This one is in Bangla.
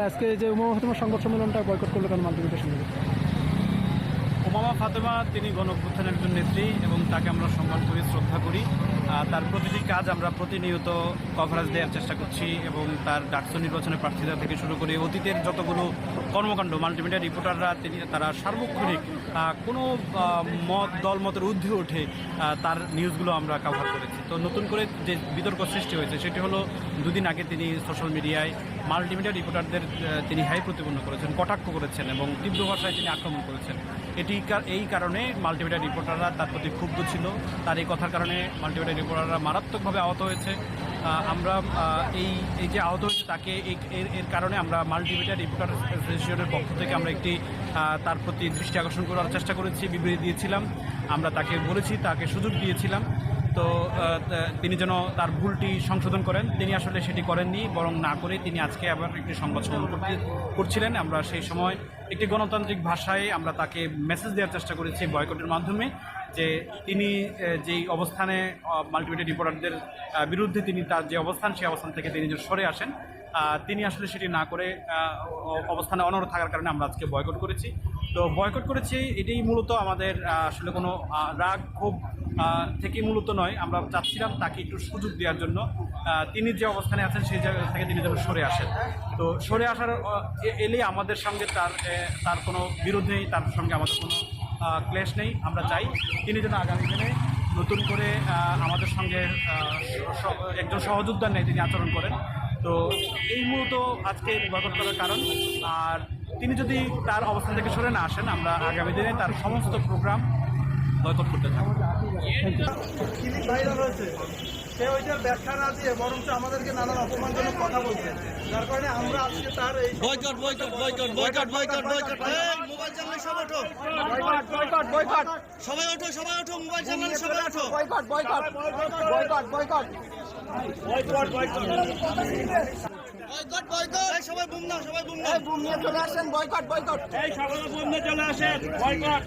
আজকে যে উমা ফাতেমা সংবাদ সম্মেলনটা বয়কট করলো কেন মাল্টিমিডিয়ার সঙ্গে? উমা ফাতেমা তিনি গণঅভ্যুত্থানের একজন নেত্রী এবং তাকে আমরা সম্মান করি, শ্রদ্ধা করি। তার প্রতিটি কাজ আমরা প্রতিনিয়ত কভারেজ দেওয়ার চেষ্টা করছি এবং তার ডাকসু নির্বাচনের প্রার্থীতা থেকে শুরু করে অতীতের যতগুলো কর্মকাণ্ড মাল্টিমিডিয়া রিপোর্টাররা তারা সার্বক্ষণিক কোনো দলমতের ঊর্ধ্বে উঠে তার নিউজগুলো আমরা কভার করেছি। তো নতুন করে যে বিতর্ক সৃষ্টি হয়েছে সেটি হলো দুদিন আগে তিনি সোশ্যাল মিডিয়ায় মাল্টিমিডিয়া রিপোর্টারদের তিনি হাই প্রতিপন্ন করেছেন, কটাক্ষ করেছেন এবং তীব্র ভাষায় তিনি আক্রমণ করেছেন। এই কারণে মাল্টিমিডিয়া রিপোর্টাররা তার প্রতি ক্ষুব্ধ ছিল। তার এই কথার কারণে মাল্টিমিডিয়া রিপোর্টাররা মারাত্মকভাবে আহত হয়েছে। আমরা এই যে আহত হয়েছে তাকে এর কারণে আমরা মাল্টিমিডিয়া রিপোর্টার অ্যাসোসিয়েশনের পক্ষ থেকে আমরা একটি তার প্রতি দৃষ্টি আকর্ষণ করার চেষ্টা করেছি, বিবৃতি দিয়েছিলাম। আমরা তাকে বলেছি, তাকে সুযোগ দিয়েছিলাম তো তিনি যেন তার ভুলটি সংশোধন করেন। তিনি আসলে সেটি করেননি, বরং না করে তিনি আজকে আবার একটি সংবাদ সম্মেলন করছিলেন। আমরা সেই সময় একটি গণতান্ত্রিক ভাষায় আমরা তাকে মেসেজ দেওয়ার চেষ্টা করেছি বয়কটের মাধ্যমে, যে তিনি যেই অবস্থানে মাল্টিমিডিয়া রিপোর্টারদের বিরুদ্ধে তিনি তার যে অবস্থান সেই অবস্থান থেকে তিনি যে সরে আসেন। তিনি আসলে সেটি না করে অবস্থানে অনড় থাকার কারণে আমরা আজকে বয়কট করেছি। তো বয়কট করেছি এটাই মূলত আমাদের আসলে কোনো রাগ ক্ষোভ থেকে মূলত নয়। আমরা চাচ্ছিলাম তাকে একটু সুযোগ দেওয়ার জন্য, তিনি যে অবস্থানে আছেন সেই জায়গা থেকে তিনি যেন সরে আসেন। তো সরে আসার এলে আমাদের সঙ্গে তার কোনো বিরোধ নেই, তার সঙ্গে আমাদের কোনো ক্লেশ নেই। আমরা চাই তিনি যেন আগামী দিনে নতুন করে আমাদের সঙ্গে একজন সহযোদ্ধার নেই তিনি আচরণ করেন। তো এই মূলত আজকে বয়কট করার কারণ। আর তিনি যদি তার অবস্থান থেকে সরে না আসেন, আমরা আগামী দিনে তার সমস্ত প্রোগ্রাম বয়কট করতে থাকবো। সে ওইটার ব্যাখ্যা না দিয়ে বরঞ্চ আমাদেরকে নানান অপমানজনক কথা বলছে, যার কারণে আমরা আজকে তার এই boycott boycott boycott boycott boycott boycott mobile channel সব ওঠো, বয়কট বয়কট সবাই ওঠো, সবাই ওঠো, মোবাইল চ্যানেল সবাই ওঠো, boycott boycott boycott boycott boycott boycott boycott এই সবাই বুম নাও, সবাই বুম নাও, বুম নিয়ে চলে আসেন, বয়কট বয়কট এই সবাই বুম নিয়ে চলে আসেন, বয়কট।